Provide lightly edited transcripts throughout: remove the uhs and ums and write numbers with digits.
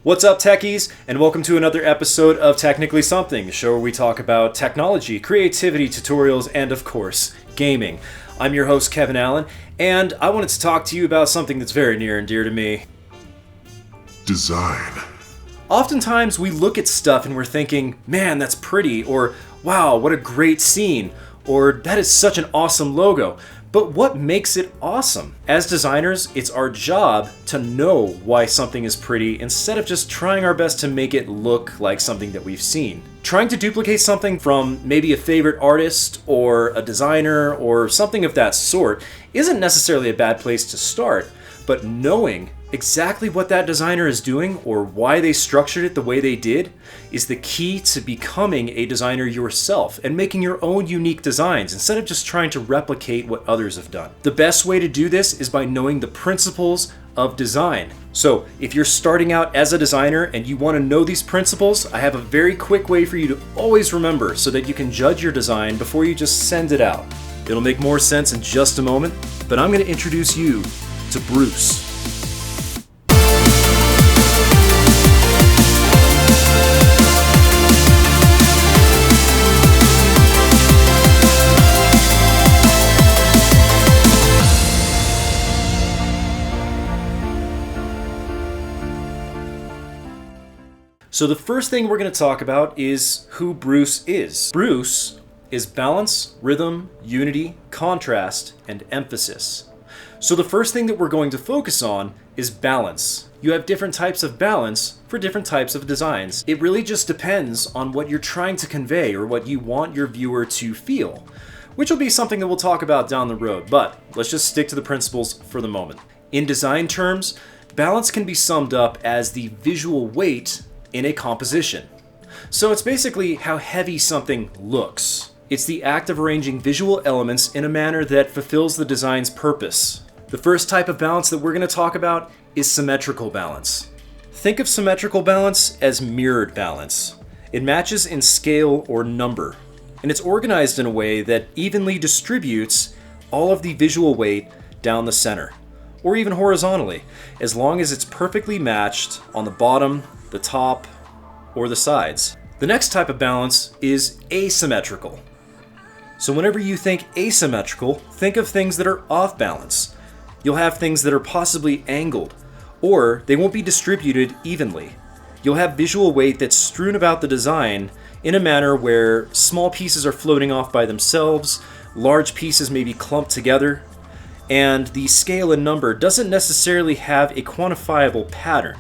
What's up, techies, and welcome to another episode of Technically Something, the show where we talk about technology, creativity, tutorials, and of course, gaming. I'm your host, Kevin Allen, and I wanted to talk to you about something that's very near and dear to me. Design. Oftentimes, we look at stuff and we're thinking, man, that's pretty, or wow, what a great scene, or that is such an awesome logo. But what makes it awesome? As designers, it's our job to know why something is pretty instead of just trying our best to make it look like something that we've seen. Trying to duplicate something from maybe a favorite artist or a designer or something of that sort isn't necessarily a bad place to start, but knowing exactly what that designer is doing or why they structured it the way they did is the key to becoming a designer yourself and making your own unique designs instead of just trying to replicate what others have done. The best way to do this is by knowing the principles of design. So if you're starting out as a designer and you want to know these principles, I have a very quick way for you to always remember so that you can judge your design before you just send it out. It'll make more sense in just a moment, but I'm going to introduce you to Bruce. So the first thing we're going to talk about is who Bruce is. Bruce is balance, rhythm, unity, contrast, and emphasis. So the first thing that we're going to focus on is balance. You have different types of balance for different types of designs. It really just depends on what you're trying to convey or what you want your viewer to feel, which will be something that we'll talk about down the road, but let's just stick to the principles for the moment. In design terms, balance can be summed up as the visual weight in a composition. So it's basically how heavy something looks. It's the act of arranging visual elements in a manner that fulfills the design's purpose. The first type of balance that we're going to talk about is symmetrical balance. Think of symmetrical balance as mirrored balance. It matches in scale or number, and it's organized in a way that evenly distributes all of the visual weight down the center, or even horizontally, as long as it's perfectly matched on the bottom, the top, or the sides. The next type of balance is asymmetrical. So whenever you think asymmetrical, think of things that are off balance. You'll have things that are possibly angled, or they won't be distributed evenly. You'll have visual weight that's strewn about the design in a manner where small pieces are floating off by themselves, large pieces may be clumped together, and the scale and number doesn't necessarily have a quantifiable pattern.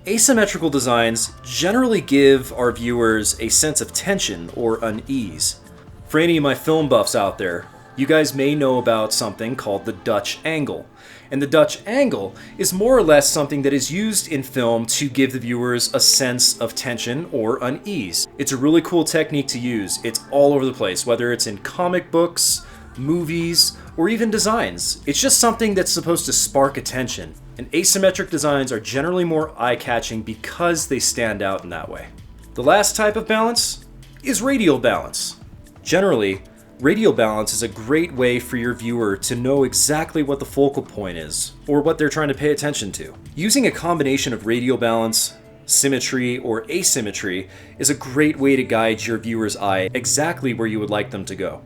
Asymmetrical designs generally give our viewers a sense of tension or unease. For any of my film buffs out there, you guys may know about something called the Dutch angle. And the Dutch angle is more or less something that is used in film to give the viewers a sense of tension or unease. It's a really cool technique to use. It's all over the place, whether it's in comic books, movies, or even designs. It's just something that's supposed to spark attention. And asymmetric designs are generally more eye-catching because they stand out in that way. The last type of balance is radial balance. Generally, radial balance is a great way for your viewer to know exactly what the focal point is, or what they're trying to pay attention to. Using a combination of radial balance, symmetry, or asymmetry is a great way to guide your viewer's eye exactly where you would like them to go.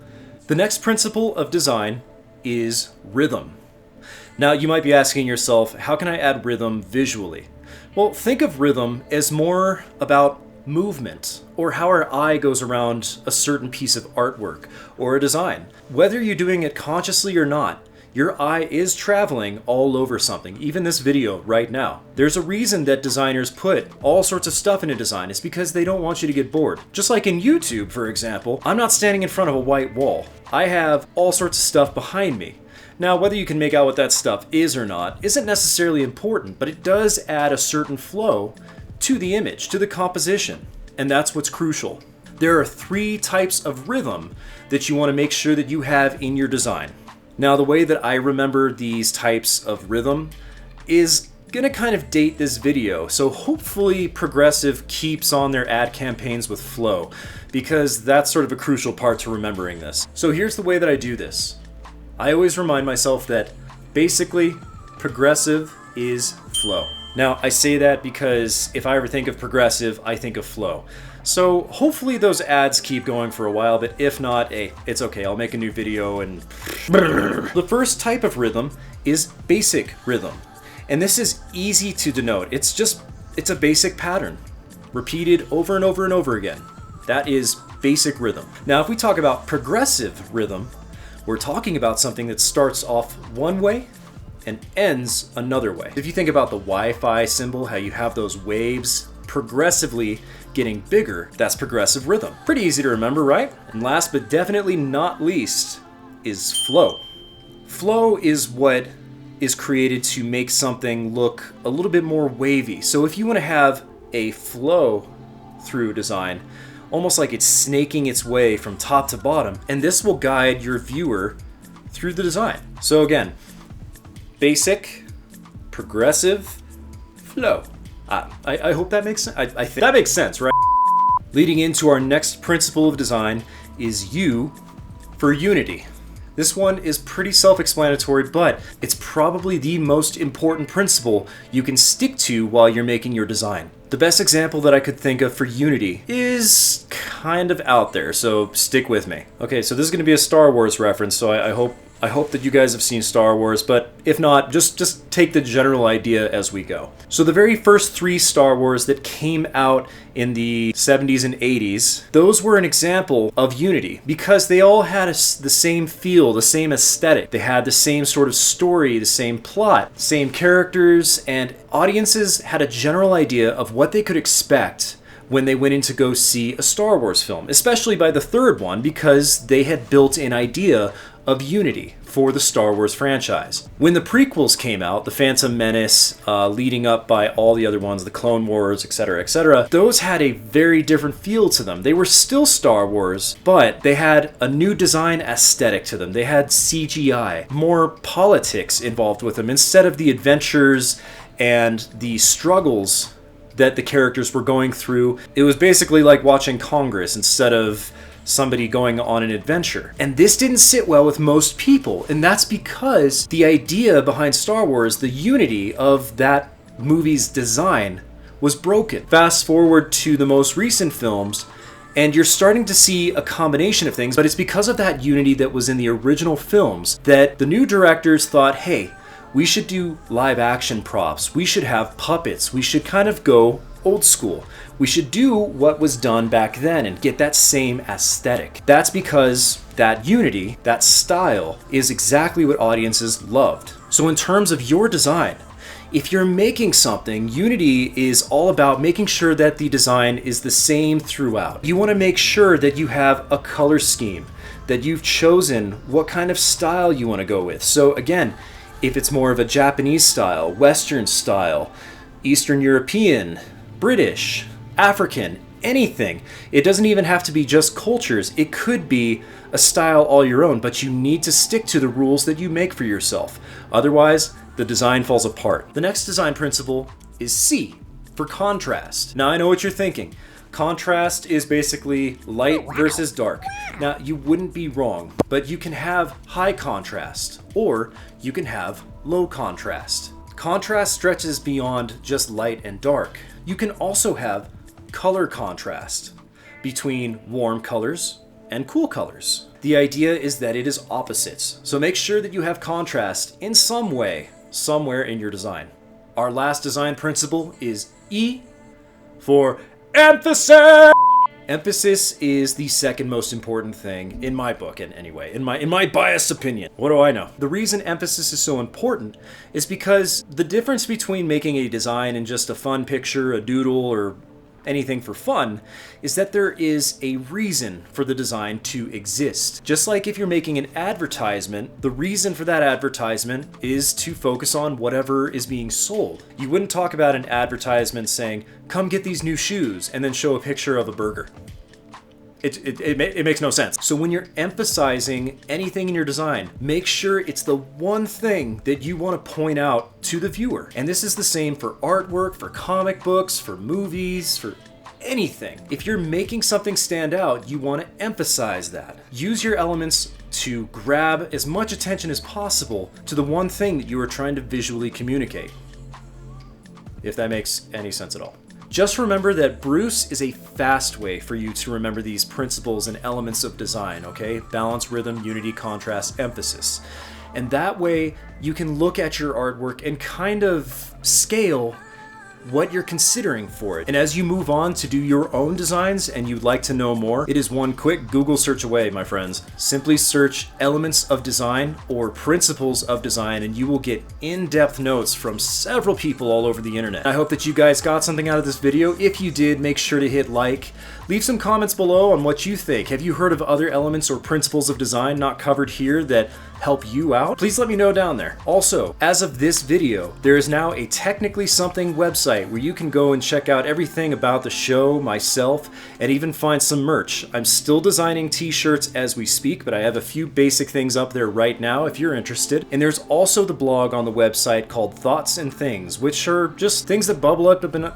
The next principle of design is rhythm. Now, you might be asking yourself, how can I add rhythm visually? Well, think of rhythm as more about movement, or how our eye goes around a certain piece of artwork or a design. Whether you're doing it consciously or not, your eye is traveling all over something, even this video right now. There's a reason that designers put all sorts of stuff in a design. It's because they don't want you to get bored. Just like in YouTube, for example, I'm not standing in front of a white wall. I have all sorts of stuff behind me. Now, whether you can make out what that stuff is or not isn't necessarily important, but it does add a certain flow to the image, to the composition, and that's what's crucial. There are 3 types of rhythm that you want to make sure that you have in your design. Now, the way that I remember these types of rhythm is going to kind of date this video, so hopefully Progressive keeps on their ad campaigns with flow, because that's sort of a crucial part to remembering this. So here's the way that I do this. I always remind myself that basically Progressive is flow. Now, I say that because if I ever think of progressive, I think of flow. So hopefully those ads keep going for a while, but if not, hey, it's okay. I'll make a new video and... The first type of rhythm is basic rhythm. And this is easy to denote. It's a basic pattern, repeated over and over and over again. That is basic rhythm. Now, if we talk about progressive rhythm, we're talking about something that starts off one way and ends another way. If you think about the Wi-Fi symbol, how you have those waves progressively getting bigger, that's progressive rhythm. Pretty easy to remember, right? And last but definitely not least is flow. Flow is what is created to make something look a little bit more wavy. So if you want to have a flow through design, almost like it's snaking its way from top to bottom, and this will guide your viewer through the design. So again, basic, progressive, flow. I hope that makes sense. I think that makes sense, right? Leading into our next principle of design is U for unity. This one is pretty self-explanatory, but it's probably the most important principle you can stick to while you're making your design. The best example that I could think of for unity is kind of out there, so stick with me. Okay, so this is going to be a Star Wars reference, so I hope that you guys have seen Star Wars, but if not, just take the general idea as we go. So the very first 3 Star Wars that came out in the 70s and 80s, those were an example of unity because they all had the same feel, the same aesthetic. They had the same sort of story, the same plot, same characters, and audiences had a general idea of what they could expect when they went in to go see a Star Wars film, especially by the third one because they had built an idea of unity for the Star Wars franchise. When the prequels came out, The Phantom Menace, leading up by all the other ones, the Clone Wars, etc., those had a very different feel to them. They were still Star Wars, but they had a new design aesthetic to them. They had CGI, more politics involved with them, instead of the adventures and the struggles that the characters were going through. It was basically like watching Congress instead of somebody going on an adventure. And this didn't sit well with most people, and that's because the idea behind Star Wars, the unity of that movie's design, was broken. Fast forward to the most recent films, and you're starting to see a combination of things, but it's because of that unity that was in the original films that the new directors thought, hey, we should do live action props, we should have puppets, we should kind of go old school. We should do what was done back then and get that same aesthetic. That's because that unity, that style, is exactly what audiences loved. So in terms of your design, if you're making something, unity is all about making sure that the design is the same throughout. You want to make sure that you have a color scheme, that you've chosen what kind of style you want to go with. So again, if it's more of a Japanese style, Western style, Eastern European, British, African, anything. It doesn't even have to be just cultures. It could be a style all your own, but you need to stick to the rules that you make for yourself. Otherwise, the design falls apart. The next design principle is C, for contrast. Now, I know what you're thinking. Contrast is basically light versus dark. Now, you wouldn't be wrong, but you can have high contrast, or you can have low contrast. Contrast stretches beyond just light and dark. You can also have color contrast between warm colors and cool colors. The idea is that it is opposites, so make sure that you have contrast in some way, somewhere in your design. Our last design principle is E for emphasis! Emphasis is the second most important thing in my book, and anyway, in my biased opinion. What do I know? The reason emphasis is so important is because the difference between making a design and just a fun picture, a doodle, or anything for fun is that there is a reason for the design to exist. Just like if you're making an advertisement, the reason for that advertisement is to focus on whatever is being sold. You wouldn't talk about an advertisement saying, come get these new shoes, and then show a picture of a burger. It makes no sense. So when you're emphasizing anything in your design, make sure it's the one thing that you want to point out to the viewer. And this is the same for artwork, for comic books, for movies, for anything. If you're making something stand out, you want to emphasize that. Use your elements to grab as much attention as possible to the one thing that you are trying to visually communicate. if that makes any sense at all. Just remember that Bruce is a fast way for you to remember these principles and elements of design, okay? Balance, rhythm, unity, contrast, emphasis. And that way you can look at your artwork and kind of scale what you're considering for it. And as you move on to do your own designs and you'd like to know more, it is one quick Google search away, my friends. Simply search elements of design or principles of design and you will get in-depth notes from several people all over the internet. I hope that you guys got something out of this video. If you did, make sure to hit like. Leave some comments below on what you think. Have you heard of other elements or principles of design not covered here that help you out? Please let me know down there. Also, as of this video, there is now a Technically Something website where you can go and check out everything about the show, myself, and even find some merch. I'm still designing t-shirts as we speak, but I have a few basic things up there right now if you're interested. And there's also the blog on the website called Thoughts and Things, which are just things that bubble up in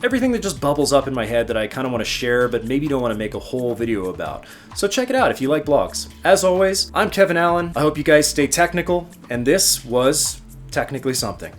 everything that just bubbles up in my head that I kind of want to share, but maybe don't want to make a whole video about. So check it out if you like blogs. As always, I'm Kevin Allen. I hope you guys stay technical, and this was Technically Something.